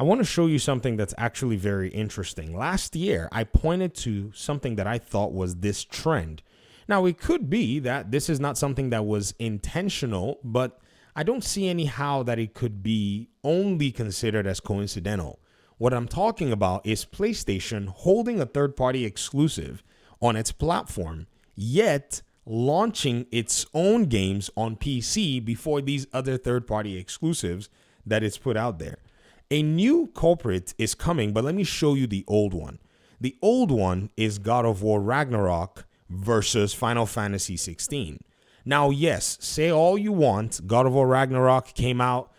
I want to show you something that's actually very interesting. Last year, I pointed to something that I thought was this trend. Now, it could be that this is not something that was intentional, but I don't see any how that it could be only considered as coincidental. What I'm talking about is PlayStation holding a third-party exclusive on its platform, yet launching its own games on PC before these other third-party exclusives that it's put out there. A new culprit is coming, but let me show you the old one. The old one is God of War Ragnarok versus Final Fantasy 16. Now, yes, say all you want. God of War Ragnarok came out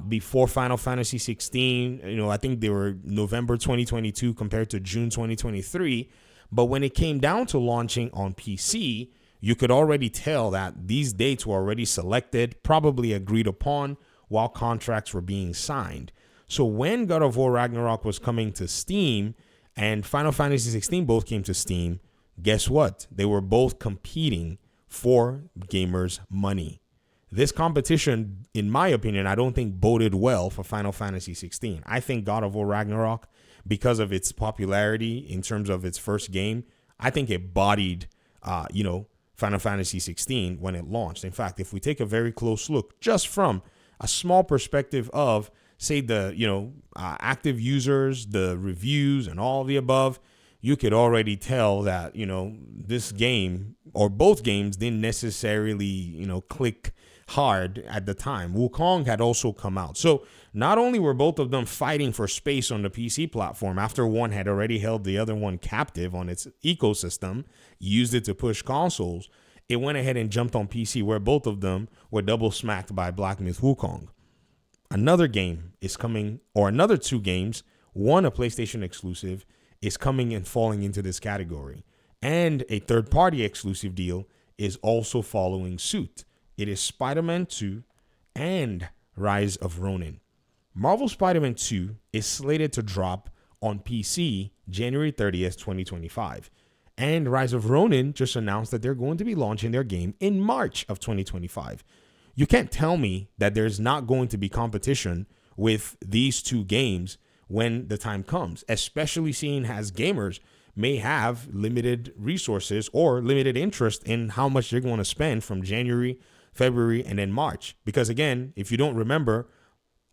before Final Fantasy 16. I think they were November 2022 compared to June 2023. But when it came down to launching on PC, you could already tell that these dates were already selected, probably agreed upon, while contracts were being signed. So when God of War Ragnarok was coming to Steam and Final Fantasy 16 both came to Steam, guess what? They were both competing for gamers' money. This competition, in my opinion, I don't think boded well for Final Fantasy 16. I think God of War Ragnarok, because of its popularity in terms of its first game, I think it bodied, Final Fantasy 16 when it launched. In fact, if we take a very close look, just from a small perspective of, say, the active users, the reviews, and all the above, you could already tell that this game or both games didn't necessarily click hard at the time. Wukong had also come out, so not only were both of them fighting for space on the PC platform after one had already held the other one captive on its ecosystem, used it to push consoles, it went ahead and jumped on PC where both of them were double smacked by Black Myth Wukong. Another game is coming, or another two games, one a PlayStation exclusive, is coming and falling into this category. And a third-party exclusive deal is also following suit. It is Spider-Man 2 and Rise of Ronin. Marvel Spider-Man 2 is slated to drop on PC January 30th, 2025. And Rise of Ronin just announced that they're going to be launching their game in March of 2025. You can't tell me that there's not going to be competition with these two games when the time comes, especially seeing as gamers may have limited resources or limited interest in how much they're going to spend from January, February, and then March. Because again, if you don't remember,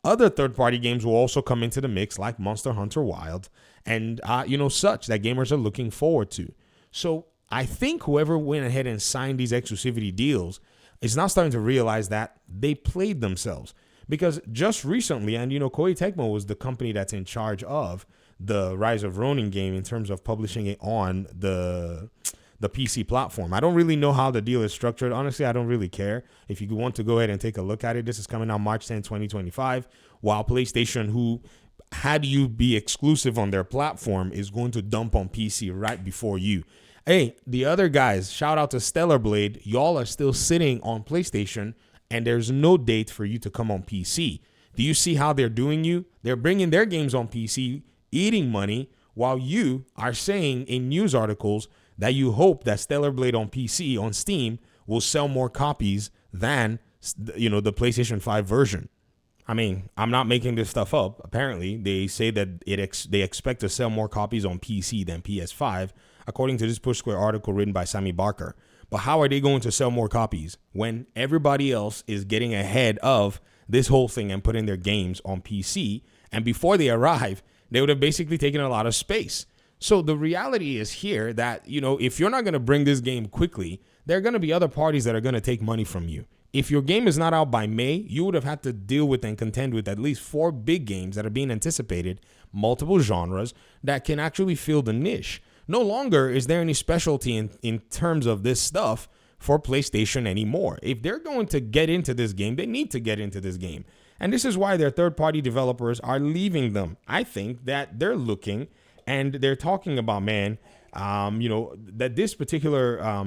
other third-party games will also come into the mix like Monster Hunter Wild and, such that gamers are looking forward to. So I think whoever went ahead and signed these exclusivity deals is now starting to realize that they played themselves. Because just recently, and Koei Tecmo was the company that's in charge of the Rise of Ronin game in terms of publishing it on the PC platform. I don't really know how the deal is structured. Honestly, I don't really care. If you want to go ahead and take a look at it, this is coming out March 10, 2025, while PlayStation, who had you be exclusive on their platform, is going to dump on PC right before you. Hey, the other guys, shout out to Stellar Blade. Y'all are still sitting on PlayStation, and there's no date for you to come on PC. Do you see how they're doing you? They're bringing their games on PC, eating money, while you are saying in news articles that you hope that Stellar Blade on PC, on Steam, will sell more copies than, the PlayStation 5 version. I mean, I'm not making this stuff up. Apparently, they say that they expect to sell more copies on PC than PS5, according to this Push Square article written by Sammy Barker. But how are they going to sell more copies when everybody else is getting ahead of this whole thing and putting their games on PC? And before they arrive, they would have basically taken a lot of space. So the reality is here that, if you're not going to bring this game quickly, there are going to be other parties that are going to take money from you. If your game is not out by May, you would have had to deal with and contend with at least 4 big games that are being anticipated, multiple genres that can actually fill the niche. No longer is there any specialty in terms of this stuff for PlayStation anymore. If they're going to get into this game, they need to get into this game. And this is why their third-party developers are leaving them. I think that they're looking and they're talking about, that this particular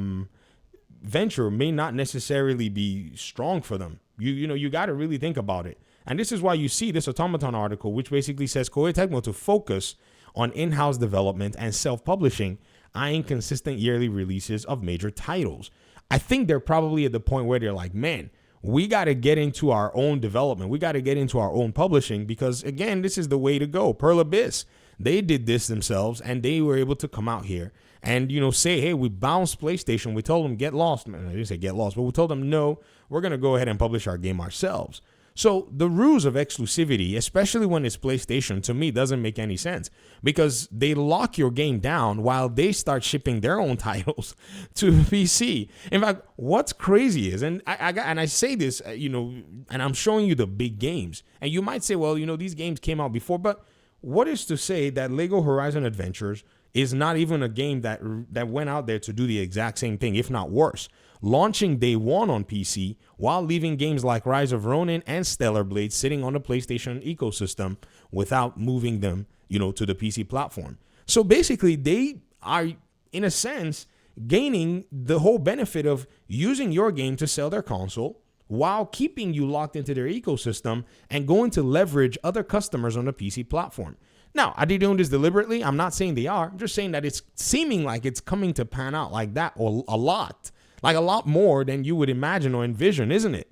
venture may not necessarily be strong for them. You got to really think about it. And this is why you see this Automaton article, which basically says Koei Tecmo to focus on in-house development and self-publishing, eyeing consistent yearly releases of major titles. I think they're probably at the point where they're like, man, We got to get into our own development. We got to get into our own publishing because, again, this is the way to go. Pearl Abyss, they did this themselves, and they were able to come out here and, say, hey, we bounced PlayStation. We told them get lost. I didn't say get lost, but we told them, no, we're going to go ahead and publish our game ourselves. So the rules of exclusivity, especially when it's PlayStation, to me doesn't make any sense because they lock your game down while they start shipping their own titles to PC. In fact, what's crazy is, and I say this, and I'm showing you the big games, and you might say, well, these games came out before, but what is to say that Lego Horizon Adventures is not even a game that went out there to do the exact same thing, if not worse, launching day one on PC while leaving games like Rise of Ronin and Stellar Blade sitting on the PlayStation ecosystem without moving them, to the PC platform. So basically, they are, in a sense, gaining the whole benefit of using your game to sell their console while keeping you locked into their ecosystem and going to leverage other customers on the PC platform. Now, are they doing this deliberately? I'm not saying they are. I'm just saying that it's seeming like it's coming to pan out like that, or a lot more than you would imagine or envision, isn't it?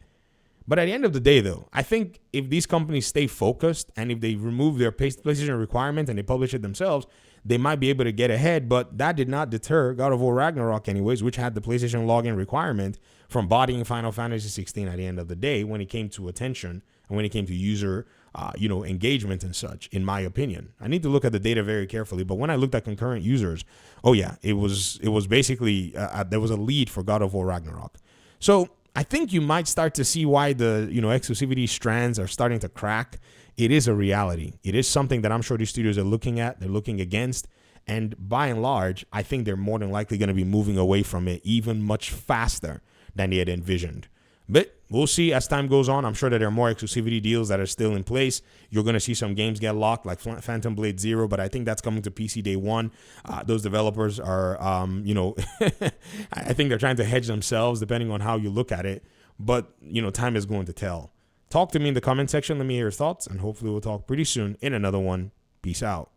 But at the end of the day, though, I think if these companies stay focused and if they remove their PlayStation requirement and they publish it themselves, they might be able to get ahead. But that did not deter God of War Ragnarok anyways, which had the PlayStation login requirement from bodying Final Fantasy 16 at the end of the day when it came to attention and when it came to user engagement and such, in my opinion. I need to look at the data very carefully, but when I looked at concurrent users, oh yeah, it was basically, there was a lead for God of War Ragnarok. So I think you might start to see why the, exclusivity strands are starting to crack. It is a reality. It is something that I'm sure these studios are looking at, they're looking against, and by and large, I think they're more than likely going to be moving away from it even much faster than they had envisioned. But we'll see as time goes on. I'm sure that there are more exclusivity deals that are still in place. You're going to see some games get locked, like Phantom Blade Zero, but I think that's coming to PC day one. Those developers are, I think they're trying to hedge themselves depending on how you look at it. But, time is going to tell. Talk to me in the comment section. Let me hear your thoughts, and hopefully we'll talk pretty soon in another one. Peace out.